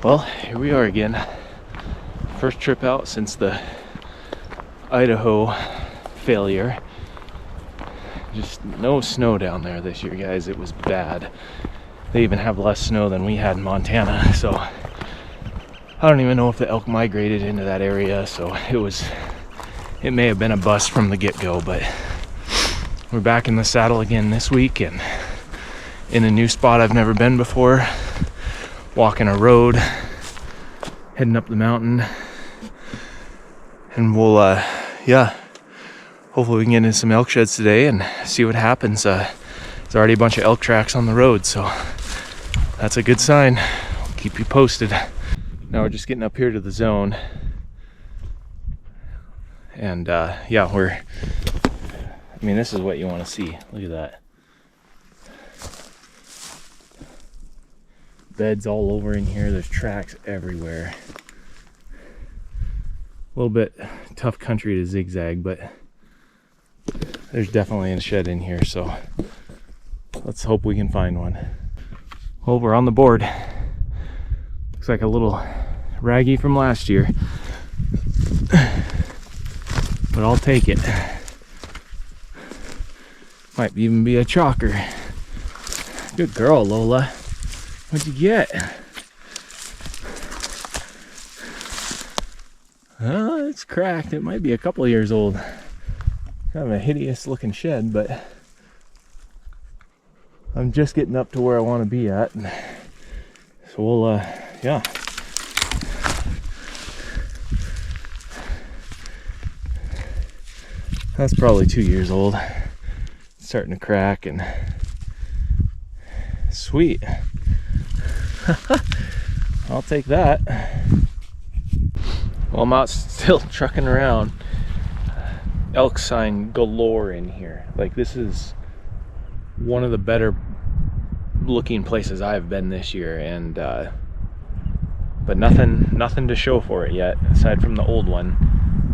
Well, here we are again. First trip out since the Idaho failure. Just no snow down there this year, guys. It was bad. They even have less snow than we had in Montana, so I don't even know if the elk migrated into that area, so it may have been a bust from the get-go, but we're back in the saddle again this week and in a new spot I've never been before. Walking a road, heading up the mountain, and we'll hopefully we can get in some elk sheds today and see what happens. There's already a bunch of elk tracks on the road, so that's a good sign. I'll keep you posted. Now we're just getting up here to the zone, and this is what you want to see. Look at that. Beds all over in here. There's tracks everywhere. A little bit tough country to zigzag, but there's definitely a shed in here, so let's hope we can find one. Well, we're on the board. Looks like a little raggy from last year, but I'll take it. Might even be a chalker. Good girl, Lola. What'd you get? It's cracked. It might be a couple years old. Kind of a hideous looking shed, but I'm just getting up to where I want to be at. So we'll, That's probably 2 years old. It's starting to crack and sweet. I'll take that. Well, I'm out still trucking around. Elk sign galore in here. Like, this is one of the better looking places I've been this year, and but nothing to show for it yet aside from the old one.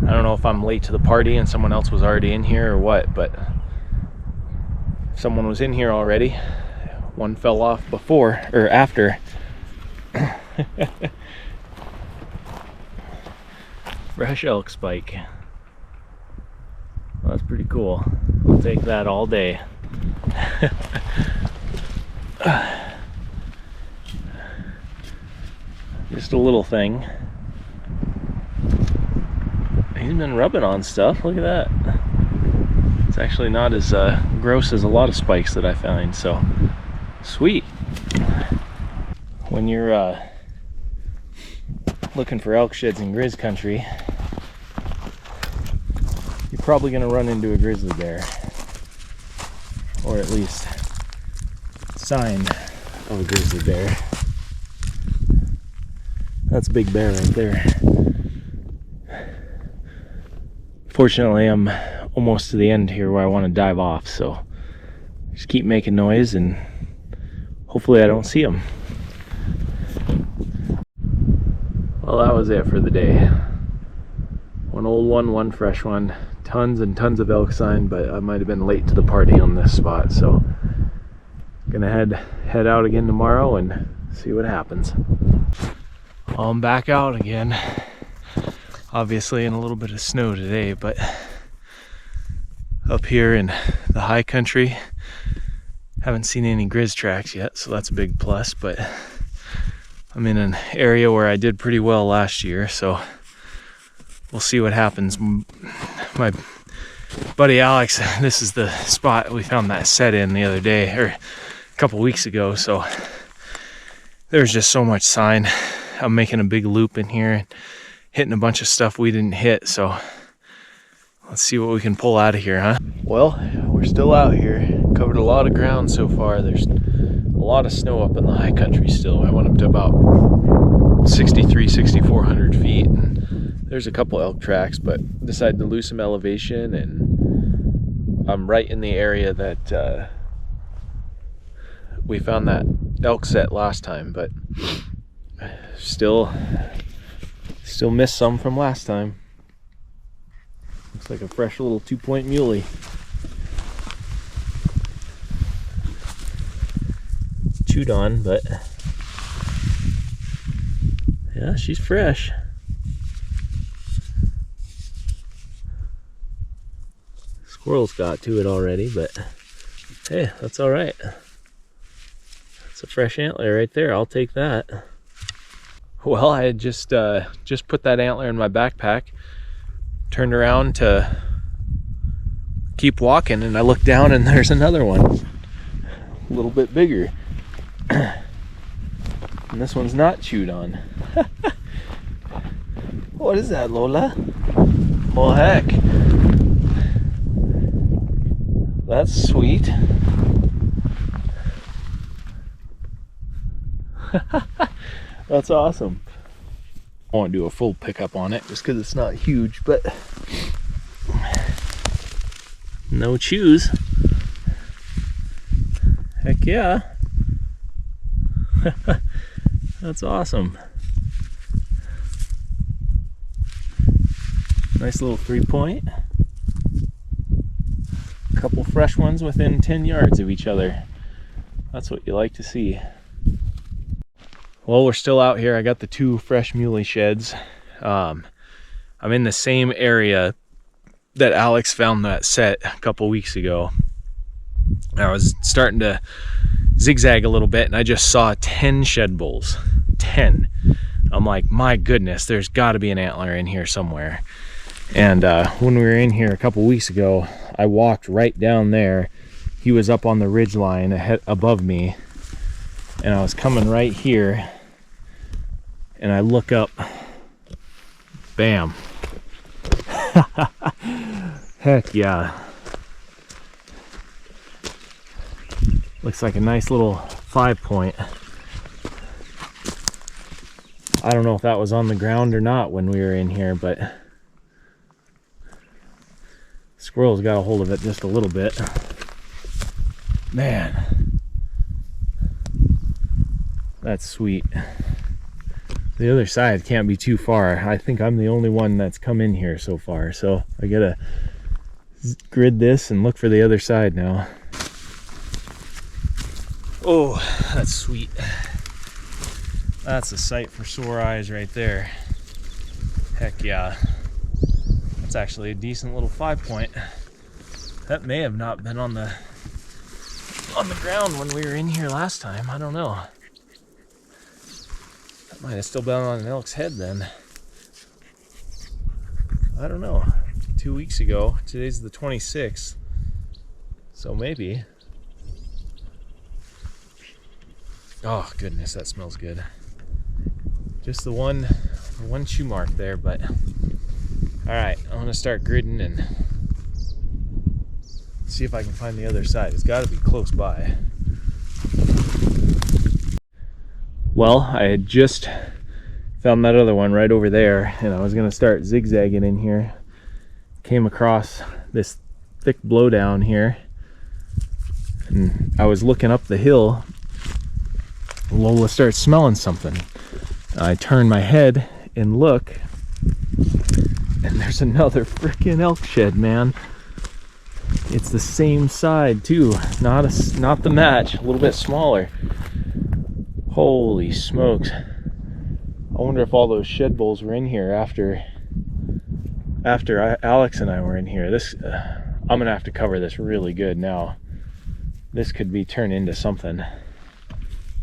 I don't know if I'm late to the party and someone else was already in here or what, but if someone was in here already. One fell off before or after. Fresh elk spike. Well, that's pretty cool. I'll take that all day. Just a little thing. He's been rubbing on stuff. Look at that. It's actually not as gross as a lot of spikes that I find, so sweet. When you're looking for elk sheds in grizz country, you're probably going to run into a grizzly bear, or at least sign of a grizzly bear. That's a big bear right there. Fortunately, I'm almost to the end here where I want to dive off, so just keep making noise and hopefully I don't see him. Well, that was it for the day. One old one, one fresh one. Tons and tons of elk sign, but I might have been late to the party on this spot, so gonna head out again tomorrow and see what happens. Well, I'm back out again. Obviously in a little bit of snow today, but up here in the high country, haven't seen any grizz tracks yet, so that's a big plus, but I'm in an area where I did pretty well last year, so we'll see what happens. My buddy Alex, this is the spot we found that set in the other day, or a couple weeks ago, so there's just so much sign. I'm making a big loop in here, hitting a bunch of stuff we didn't hit, so let's see what we can pull out of here, huh? Well, we're still out here. Covered a lot of ground so far. There's a lot of snow up in the high country still. I went up to about 6,400 feet. And there's a couple elk tracks, but decided to lose some elevation, and I'm right in the area that we found that elk set last time, but still missed some from last time. Looks like a fresh little 2-point muley. chewed on, but Yeah, she's fresh. Squirrels got to it already, but hey, that's all right. It's a fresh antler right there. I'll take that. Well, I had just put that antler in my backpack, turned around to keep walking, and I looked down and there's another one, a little bit bigger. And this one's not chewed on. What is that, Lola? Well, heck. That's sweet. That's awesome. I won't do a full pickup on it just because it's not huge, but no chews. Heck yeah. That's awesome. Nice little 3-point. A couple fresh ones within 10 yards of each other. That's what you like to see. Well, we're still out here. I got the 2 fresh muley sheds. I'm in the same area that Alex found that set a couple weeks ago. I was starting to zigzag a little bit and I just saw 10 shed bulls. 10. I'm like, my goodness, there's got to be an antler in here somewhere. And when we were in here a couple weeks ago, I walked right down there. He was up on the ridge line ahead above me, and I was coming right here, and I look up, bam. Heck yeah. Looks like a nice little 5-point. I don't know if that was on the ground or not when we were in here, but squirrels got a hold of it just a little bit. Man, that's sweet. The other side can't be too far. I think I'm the only one that's come in here so far, so I gotta grid this and look for the other side now. Oh, that's sweet. That's a sight for sore eyes right there. Heck yeah. That's actually a decent little 5-point. That may have not been on the ground when we were in here last time. I don't know. That might have still been on an elk's head then. I don't know. 2 weeks ago. Today's the 26th. So maybe. Oh goodness, that smells good. Just the one chew mark there, but all right, I'm gonna start gridding and see if I can find the other side. It's got to be close by. Well, I had just found that other one right over there, and I was gonna start zigzagging in here. Came across this thick blowdown here, and I was looking up the hill. Lola starts smelling something. I turn my head and look, and there's another freaking elk shed, man. It's the same side too, not the match, a little bit smaller. Holy smokes. I wonder if all those shed bulls were in here after Alex and I were in here. I'm gonna have to cover this really good now. This could be turned into something.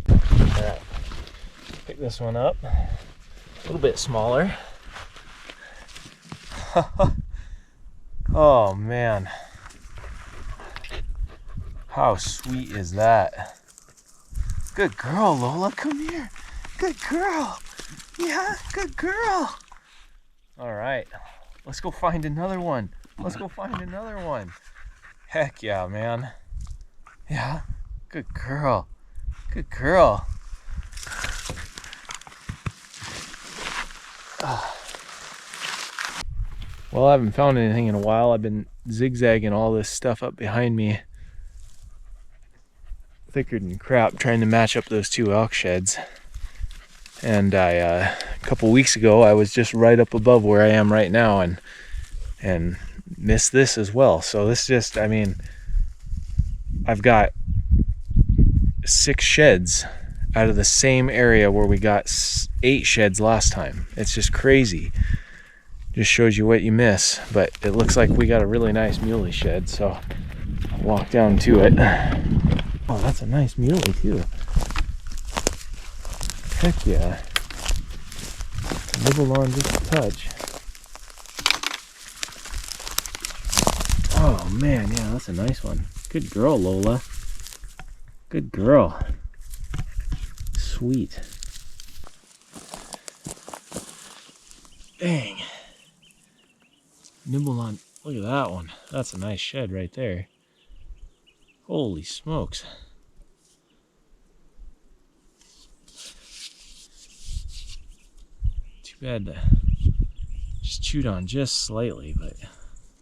All right, pick this one up, a little bit smaller. Oh man, how sweet is that? Good girl, Lola, come here. Good girl. Yeah, good girl. All right, let's go find another one. Let's go find another one. Heck yeah, man. Yeah, good girl. Good girl. Well, I haven't found anything in a while. I've been zigzagging all this stuff up behind me, thicker than crap, trying to match up those 2 elk sheds. And a couple weeks ago, I was just right up above where I am right now, and missed this as well. So this just, I mean, I've got 6 sheds out of the same area where we got 8 sheds last time. It's just crazy. Just shows you what you miss. But it looks like we got a really nice muley shed, so I'll walk down to it. Oh, that's a nice muley too. Heck yeah. Nibbled on just a touch. Oh man, yeah, that's a nice one. Good girl, Lola. Good girl. Sweet. Dang. Nibbled on, look at that one. That's a nice shed right there. Holy smokes. Too bad to just chewed on just slightly, but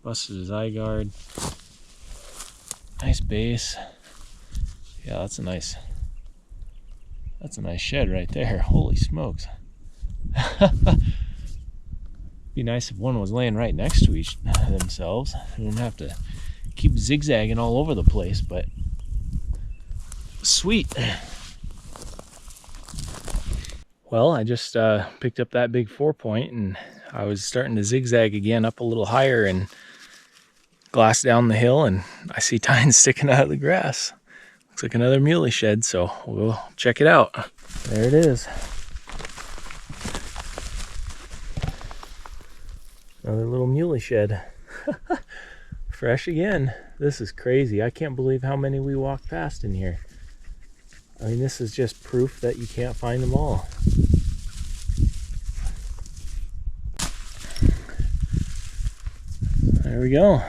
busted his eye guard. Nice base. Yeah, that's a nice shed right there. Holy smokes. Be nice if one was laying right next to each themselves. You wouldn't have to keep zigzagging all over the place, but sweet. Well, I just picked up that big 4-point, and I was starting to zigzag again up a little higher and glass down the hill, and I see tines sticking out of the grass. Looks like another muley shed, so we'll check it out. There it is. Another little muley shed. Fresh again. This is crazy. I can't believe how many we walked past in here. I mean, this is just proof that you can't find them all. There we go.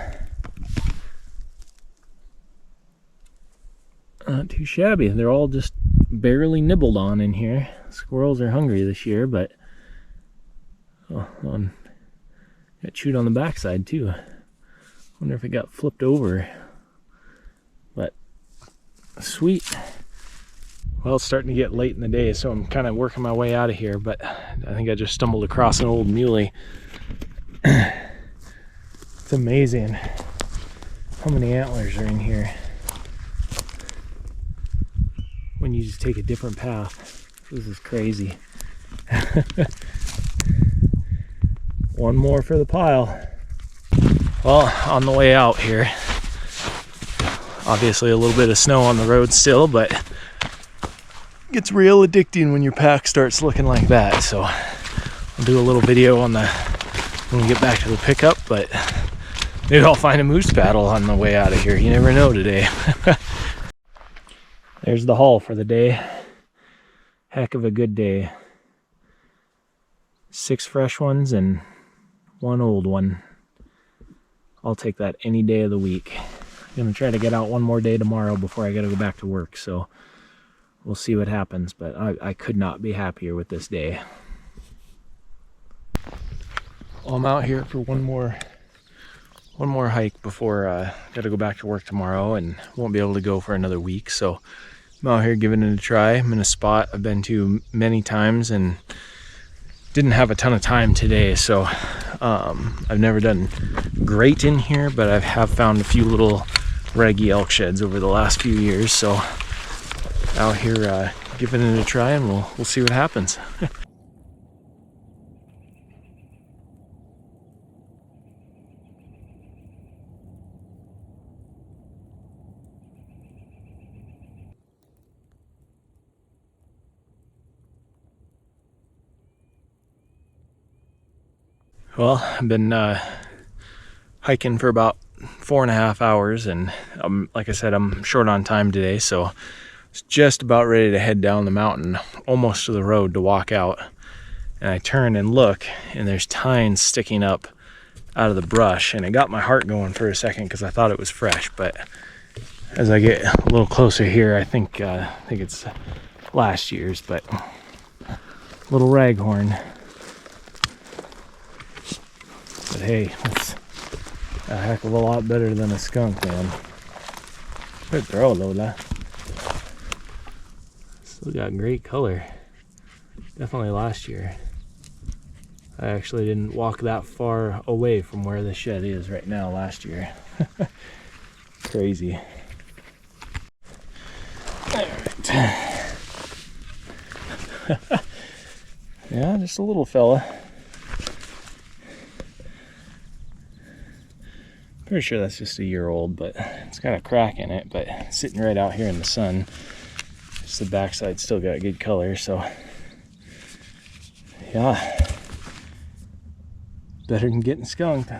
Not too shabby. They're all just barely nibbled on in here. Squirrels are hungry this year, but got chewed on the backside too. Wonder if it got flipped over. But sweet. Well, it's starting to get late in the day, so I'm kind of working my way out of here, but I think I just stumbled across an old muley. It's amazing how many antlers are in here when you just take a different path. This is crazy. One more for the pile. Well, on the way out here, obviously a little bit of snow on the road still, but it gets real addicting when your pack starts looking like that. So I'll do a little video on when we get back to the pickup, but maybe I'll find a moose paddle on the way out of here. You never know today. There's the haul for the day. Heck of a good day. 6 fresh ones and 1 old one. I'll take that any day of the week. I'm gonna try to get out one more day tomorrow before I gotta go back to work, so we'll see what happens, but I could not be happier with this day. Well, I'm out here for one more hike before I gotta go back to work tomorrow, and won't be able to go for another week, so I'm out here giving it a try. I'm in a spot I've been to many times and didn't have a ton of time today, so I've never done great in here, but I have found a few little raggy elk sheds over the last few years, so out here giving it a try, and we'll see what happens. Well, I've been hiking for about 4.5 hours, and like I said, I'm short on time today, so it's just about ready to head down the mountain, almost to the road to walk out. And I turn and look, and there's tines sticking up out of the brush, and it got my heart going for a second because I thought it was fresh. But as I get a little closer here, I think it's last year's, but little raghorn. But hey, it's a heck of a lot better than a skunk, man. Good girl, Lola. Still got great color. Definitely last year. I actually didn't walk that far away from where the shed is right now last year. Crazy. Alright. Yeah, just a little fella. Pretty sure that's just a year old, but it's got a crack in it, but sitting right out here in the sun. Just the backside still got good color, so yeah. Better than getting skunked.